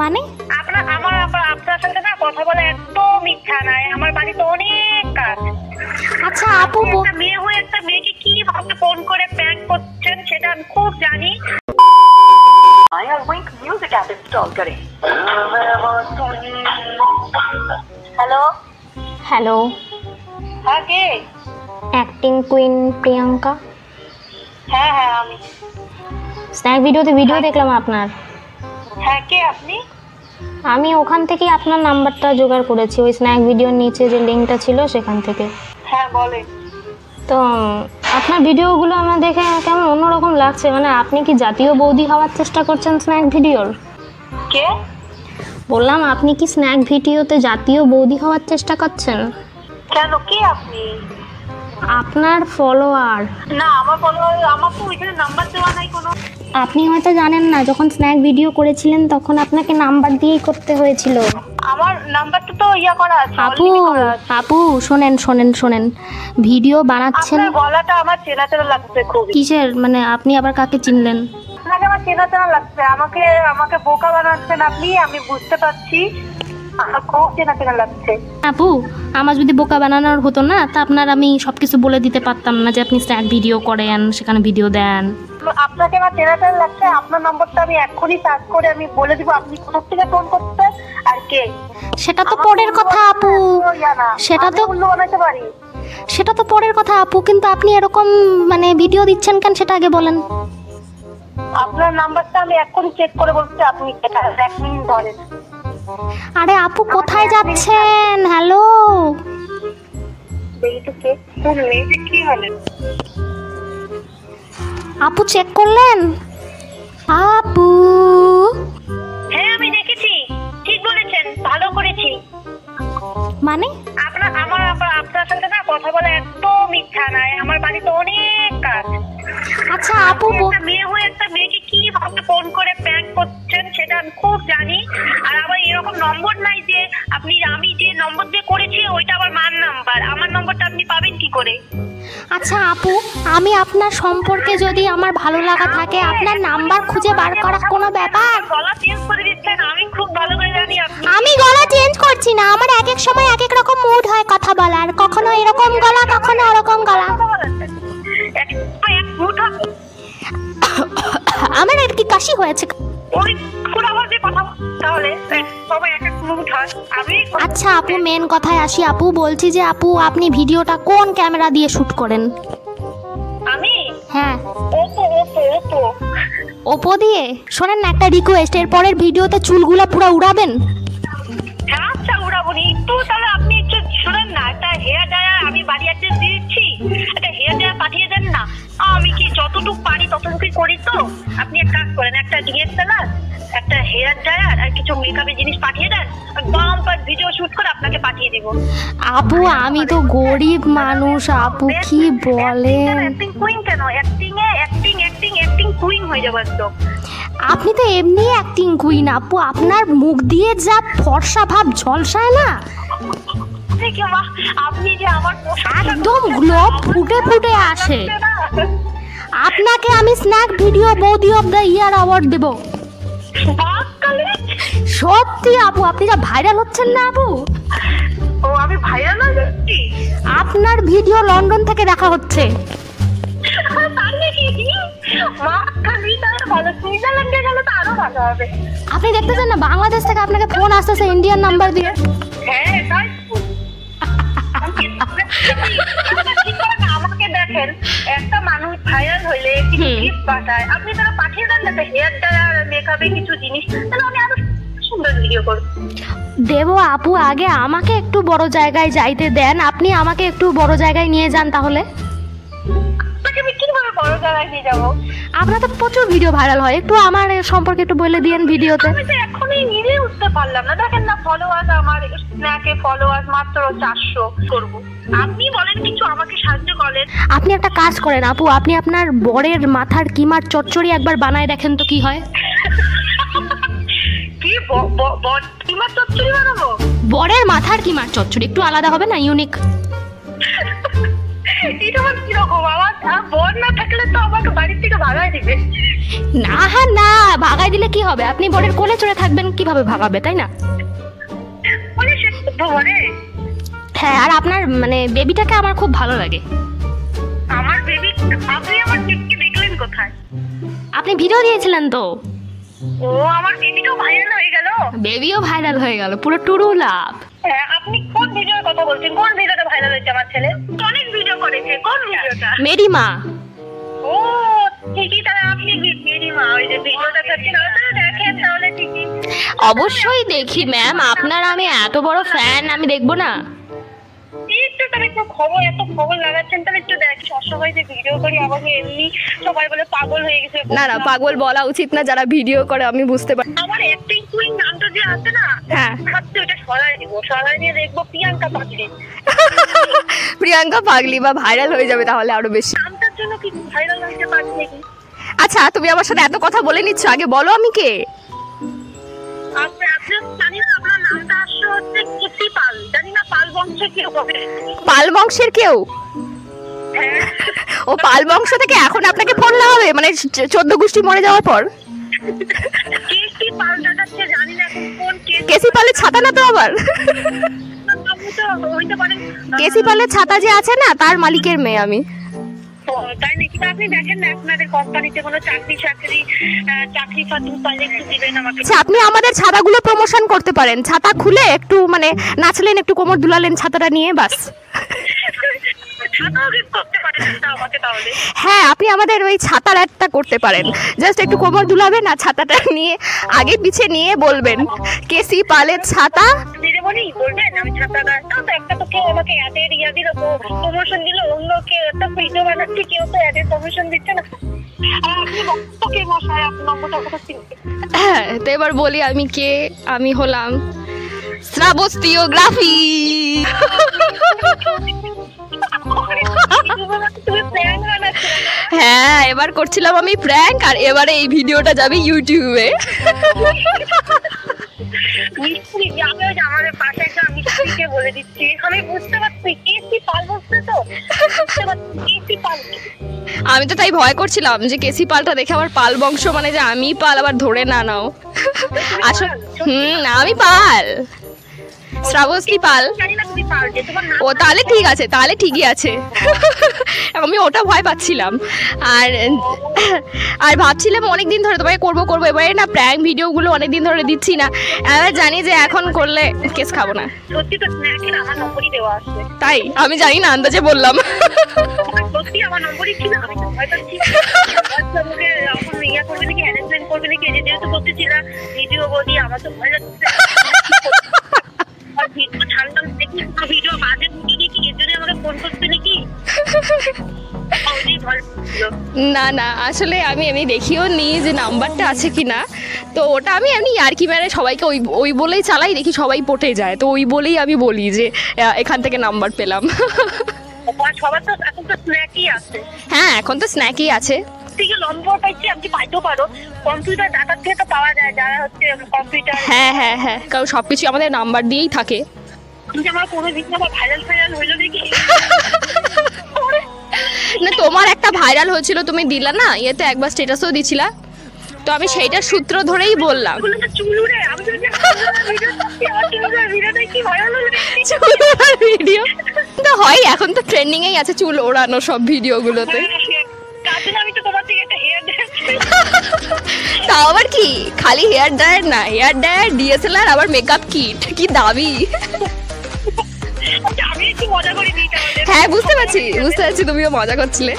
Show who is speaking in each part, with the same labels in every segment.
Speaker 1: মানে
Speaker 2: আপনার সাথে না কথা বলে একদম ইচ্ছা নাই, আমার বাড়িতে অনেক কাজ।
Speaker 1: আচ্ছা আপু,
Speaker 2: মেয়ে হয়ে একটা মেয়েকে কি ভাবে ফোন করে প্র্যাঙ্ক করছেন সেটা আমি খুব জানি। হ্যালো
Speaker 1: হ্যালো,
Speaker 2: হ্যাঁ কে?
Speaker 1: Acting queen Priyanka.
Speaker 2: হ্যাঁ হ্যাঁ আমি।
Speaker 1: স্ন্যাক ভিডিওতে ভিডিও দেখলাম আপনার।
Speaker 2: হ্যাঁ কে আপনি?
Speaker 1: আমি ওখান থেকে আপনার নাম্বারটা জোগাড় করেছি, ওই স্ন্যাক ভিডিওর নিচে যে লিঙ্কটা ছিল সেখান থেকে।
Speaker 2: হ্যাঁ বলেন।
Speaker 1: তো আপনার ভিডিওগুলো আমার দেখে কেমন অন্যরকম লাগছে, মানে আপনি কি জাতীয় বৌদি হওয়ার চেষ্টা করছেন স্ন্যাক ভিডিওর?
Speaker 2: কে?
Speaker 1: বললাম আপনি কি স্ন্যাক ভিডিওতে জাতীয় বৌদি হওয়ার চেষ্টা করছেন?
Speaker 2: কেন, কে আপনি?
Speaker 1: আপনার ফলোয়ার।
Speaker 2: না আমার ফলোয়ার, আমার তো ওইখানে নাম্বার দেওয়া নাই কোনো।
Speaker 1: আপনি হয়তো জানেন না, যখন স্ন্যাক ভিডিও করেছিলেন তখন আপনাকে নাম্বার দিয়েই করতে হয়েছিল।
Speaker 2: আমার নাম্বারটা তো ইয়া করা আছে।
Speaker 1: আপু শোনেন শোনেন শোনেন, ভিডিও বানাচ্ছেন।
Speaker 2: আপনার গলাটা আমার চেনা চেনা লাগছে খুব।
Speaker 1: কিসের মানে আপনি আবার কাকে চিনলেন?
Speaker 2: আপনাকে আমার চেনা চেনা লাগছে, আমাকে বোকা বানাচ্ছেন আপনি, আমি বুঝতে পারছি। আমার খুব চেনা চেনা লাগছে।
Speaker 1: আপু আমার যদি বোকা বানানোর হতো না তা আপনার আমি সবকিছু বলে দিতে পারতাম না যে আপনি স্ন্যাক ভিডিও করেন, সেখানে ভিডিও দেন।
Speaker 2: আপনাকে আমার চেনা চেনা লাগছে, আপনার নম্বরটা আমি এক্ষুনি সার্চ করে আমি বলে দিব আপনি কোথা থেকে ফোন করতে আর কে।
Speaker 1: সেটা তো পরের কথা আপু, সেটা তো পরের কথা আপু, কিন্তু আপনি এরকম মানে ভিডিও দিচ্ছেন কেন সেটা আগে বলেন।
Speaker 2: আপনার নাম্বারটা আমি এক্ষুনি চেক করে বলছি, আপনি এক মিনিট ধরেন।
Speaker 1: আরে আপু কোথায় যাচ্ছেন? হ্যালো আপু চেক করলেন? আপু
Speaker 2: হ্যাঁ আমি দেখেছি, ঠিক বলেছেন, ভালো করেছি।
Speaker 1: মানে
Speaker 2: আপনার সাথে না কথা বলে একদম ইচ্ছা নাই, আমার বাড়িতে অনেক কাজ।
Speaker 1: আচ্ছা আপু,
Speaker 2: মেয়ে হয়ে একটা মেয়েকে কি ভাবে ফোন করে প্র্যাঙ্ক করছেন সেটা আমি খুব জানি। আর আবার এরকম নম্বর নাই যে আমি যে নম্বর দিয়ে করেছি ওইটা আবার মার নাম্বার, আমার নম্বরটা আপনি পাবেন কি করে?
Speaker 1: আচ্ছা আপু, আমি আপনার সম্পর্কে যদি আমার ভালো লাগা থাকে আপনার নাম্বার খুঁজে বার করা কোনো ব্যাপার?
Speaker 2: গলা চেঞ্জ করে দিচ্ছেন, আমি খুব ভালো করে জানি।
Speaker 1: আমি গলা চেঞ্জ করছি না, আমার এক এক সময় এক এক রকম মুড হয় কথা বলার, কখনো এরকম গলা কখনো ওরকম গলা। আমার আর কি কাশি হয়েছে। আচ্ছা আপু মেন কথায় আসি। আপু বলছি যে আপু আপনি ভিডিওটা কোন ক্যামেরা দিয়ে শুট করেন?
Speaker 2: আমি
Speaker 1: হ্যাঁ
Speaker 2: ওপো
Speaker 1: দিয়ে। শোনেন না একটা রিকোয়েস্ট, এর পরের ভিডিওতে চুলগুলা পুরো উড়াবেন।
Speaker 2: আচ্ছা উড়াবো নি তো, তাহলে আপনি একটু শুনেন না, একটা হেয়ার ড্রায়ার আমি বাড়ি অ্যাড্রেস দিচ্ছি, একটা হেয়ার ড্রায়ার পাঠিয়ে দেন না। আমি কি যতটুকু পারি ততটুকুই করি, তো আপনি এক কাজ করেন, একটা ডিএসএলআর, একটা হেয়ার ড্রায়ার আর কিছু মেকআপের জিনিস পাঠিয়ে দেন, বাম্পার ভিডিও শুট করে আপনাকে পাঠিয়ে দিব।
Speaker 1: আপু আমি তো গরিব মানুষ, আপু কি বলেন?
Speaker 2: অ্যাক্টিং কুইন কেন? অ্যাক্টিং কুইন হয়ে যাবে একদম।
Speaker 1: আপনি তো এমনি অ্যাক্টিং কুইন আপু, আপনার মুখ দিয়ে যা ফর্সা ভাব ঝলসায় না,
Speaker 2: আপনি যে আমার
Speaker 1: একদম গ্লো ফুটে ফুটে আসে। আপনাকে আমি স্ন্যাক ভিডিও বৌদি অফ দ্য ইয়ার অ্যাওয়ার্ড দেব। সত্যি আপু, আপনি যা ভাইরাল হচ্ছেন না আপু।
Speaker 2: ও আমি ভাইরাল হচ্ছি?
Speaker 1: আপনার ভিডিও লন্ডন থেকে দেখা হচ্ছে। আপনি দেখতেছেন না বাংলাদেশ থেকে আপনাকে ফোন আসতেছে ইন্ডিয়ান নাম্বার দিয়ে।
Speaker 2: আমাকে দেখেন, একটা মানুষ ভাইরাল হইলে কিছু গিফট পাঠায়, আপনি তারা পাঠিয়ে দেন না হেয়ার ড্রায়ার মেকআপে কিছু জিনিস, তাহলে আমি আরো সুন্দর ভিডিও করব।
Speaker 1: দেবো আপু, আগে আমাকে একটু বড় জায়গায় যাইতে দেন, আপনি আমাকে একটু বড় জায়গায় নিয়ে যান। তাহলে
Speaker 2: আমি কিভাবে বড় জায়গায় নিয়ে যাবো?
Speaker 1: আপনার তো প্রচুর ভিডিও ভাইরাল হয়, একটু আমার সম্পর্কে একটু বলে দিয়েন ভিডিওতে।
Speaker 2: আমি তো এখনই নিজে উঠতে পারলাম না, দেখেন না ফলোয়ার্স আমার স্ন্যাকে ফলোয়ার্স মাত্র 400 করব। আপনি বলেন কিছু আমাকে সাহায্য করেন।
Speaker 1: আপনি একটা কাজ করেন আপু, আপনি আপনার বরের মাথার কিমার চচ্চড়ি একবার বানায় দেখেন তো কি হয়।
Speaker 2: কি কিমার চচ্চড়ি বানাবো?
Speaker 1: বরের মাথার কিমার চচ্চড়ি একটু আলাদা হবে না, ইউনিক।
Speaker 2: এটা আমার কিরকম? আমার বর না থাকলে তো আমাকে বাড়ি থেকে ভাগায় দিবে।
Speaker 1: না হ্যাঁ না, ভাগাই দিলে কি হবে? আপনি বরের কোলে চড়ে থাকবেন, কিভাবে ভাগাবে, তাই না? হ্যাঁ, আর আপনার মানে বেবিটাকে আমার খুব ভালো লাগে।
Speaker 2: আমার বেবি? আপনি আমার বেবিকে দেখলেন কোথায়?
Speaker 1: আপনি ভিডিও দিয়েছিলেন তো।
Speaker 2: ও, আমার বেবিটাও ভাইরাল হয়ে গেল।
Speaker 1: বেবিও ভাইরাল হয়ে গেল, পুরো টুরু লাভ।
Speaker 2: আপনি কোন ভিডিওর কথা বলছেন? কোন ভিডিওটা ভাইরাল হয়েছে আমার ছেলে? অনেক ভিডিও করেছে, কোন ভিডিওটা?
Speaker 1: মেরি মা।
Speaker 2: ও ঠিকই, তাহলে আপনি মেরি মা ওই যে ভিডিওটা করছেন ওটা দেখেন তাহলে ঠিকই।
Speaker 1: অবশ্যই দেখি ম্যাম, আপনার আমি এত বড় ফ্যান, আমি দেখবো না?
Speaker 2: একটু তাহলে একটু খবর, এত খবর লাগাচ্ছেন তাহলে একটু দেখ। সবসময় যে ভিডিও করি আমাকে এমনি সবাই বলে পাগল হয়ে গেছে।
Speaker 1: না না, পাগল বলা উচিত না, যারা ভিডিও করে আমি বুঝতে পারি।
Speaker 2: আমার অ্যাক্টিং কুইন নামটা যে আছে না,
Speaker 1: হ্যাঁ,
Speaker 2: ভাবছি ওটা সরাই দিব, সরাই দিয়ে দেখবো প্রিয়াঙ্কা পাগলি।
Speaker 1: প্রিয়াঙ্কা পাগলি বা ভাইরাল হয়ে যাবে তাহলে আরো বেশি।
Speaker 2: নামটার জন্য কি ভাইরাল হইতে পারছে নাকি?
Speaker 1: আচ্ছা, তুমি আমার সাথে এত কথা বলে নিচ্ছ, আগে বলো আমি কে?
Speaker 2: আপনি জানি না, আপনার নামটা আসছে হচ্ছে কেসি পাল, জানি না পাল বংশের কেউ হবে।
Speaker 1: পাল বংশের কেউ? ও পাল বংশ থেকে এখন আপনাকে ফোনলা হবে, মানে 14 গোষ্ঠী মরে যাওয়ার পর?
Speaker 2: কেসি পাল দেখাচ্ছে, জানি না এখন কোন
Speaker 1: কেসি পালের ছাতা না তো আবার?
Speaker 2: হইতে পারে।
Speaker 1: কেসি পালের ছাতা যে আছে না, তার মালিকের মেয়ে আমি।
Speaker 2: তাই নাকি? আপনি দেখেন না আপনাদের কোম্পানিতে কোনো চাকরি ফাতুন পাইলে একটু দিবেন আমাকে।
Speaker 1: আচ্ছা, আপনি আমাদের ছাতাগুলো প্রমোশন করতে পারেন। ছাতা খুলে একটু মানে নাচলেন, একটু কোমর দুলালেন ছাতাটা নিয়ে, বাস। হ্যাঁ, আপনি আমাদের ওই ছাতার একটা করতে পারেন, জাস্ট একটু কোমর দুলাবেন আর ছাতাটা নিয়ে আগে পিছে নিয়ে বলবেন কেসি পালের ছাতা।
Speaker 2: বলবেন আমি ছাতা গাছটাও তো একটা, তো কেউ আমাকে অ্যাডের ইয়া দিল, প্রমোশন দিল, অন্য কেউ একটা ভিডিও বানাচ্ছে, কেউ তো অ্যাডের প্রমোশন দিচ্ছে না।
Speaker 1: হ্যাঁ, তো এবার বলি আমি কে। আমি হলাম শ্রাবস্তিওগ্রাফি। হ্যাঁ, এবার করছিলাম আমি প্র্যাঙ্ক, আর এবারে এই ভিডিওটা যাবে ইউটিউবে।
Speaker 2: আমাদের পাশে একটা মিস্ত্রিকে বলে দিচ্ছি, আমি বুঝতে পারছি কেসি পাল বলছে তো, কেসি পাল।
Speaker 1: আমি তো তাই ভয় করছিলাম যে কেসি পালটা দেখে আবার পাল বংশ মানে যে আমি পাল আবার ধরে না নাও। আসলে আমি পাল, শ্রাবস্তি পাল। ও তাহলে ঠিক আছে, তাহলে ঠিকই আছে। আমি ওটা ভয় পাচ্ছিলাম, আর ভাবছিলাম অনেকদিন ধরে তোমাকে করবো করবো, এবারে না প্র্যাঙ্ক ভিডিওগুলো অনেকদিন ধরে দিচ্ছি না, এবার জানি যে এখন করলে কেস খাবো না। তাই আমি জানি না, আন্দাজে বললাম। না না, আসলে আমি এমনি দেখিও নি যে নাম্বারটা আছে কিনা, তো ওটা আমি এমনি ইয়ার্কি মেরে সবাইকে ওই বলেই চালাই, দেখি সবাই পটে যায়, তো ওই বলেই আমি বলি যে এখান থেকে নাম্বার পেলাম। হ্যাঁ, এখন তো স্ন্যাকই আছে। হ্যাঁ হ্যাঁ হ্যাঁ, কারণ সবকিছু আমাদের নাম্বার দিয়েই থাকে। না, তোমার একটা ভাইরাল হয়েছিল, তুমি দিলা না ইয়েতে, একবার স্ট্যাটাসও দিছিলা, তো আমি সেইটার সূত্র ধরেই বললাম। ভিডিও তো হয়, এখন তো ট্রেন্ডিং এই আছে চুল ওড়ানো সব ভিডিওগুলোতে। তাও আবার কি খালি হেয়ার ড্রায়ার না, হেয়ার ড্রায়ার, ডিএসএলআর, আবার মেকআপ কিট, কি দাবি। হ্যাঁ, বুঝতে পারছি, তুমিও মজা করছিলে।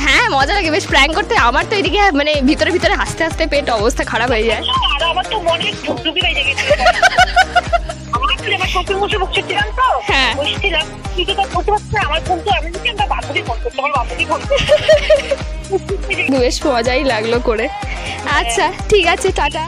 Speaker 1: হ্যাঁ, মজা লাগে, বেশ প্র্যাঙ্ক করতে। আমার তো এদিকে মানে ভিতরে ভিতরে হাসতে হাসতে পেট অবস্থা খারাপ হয়ে যায়। বেশ মজাই লাগলো করে। আচ্ছা ঠিক আছে, টাটা।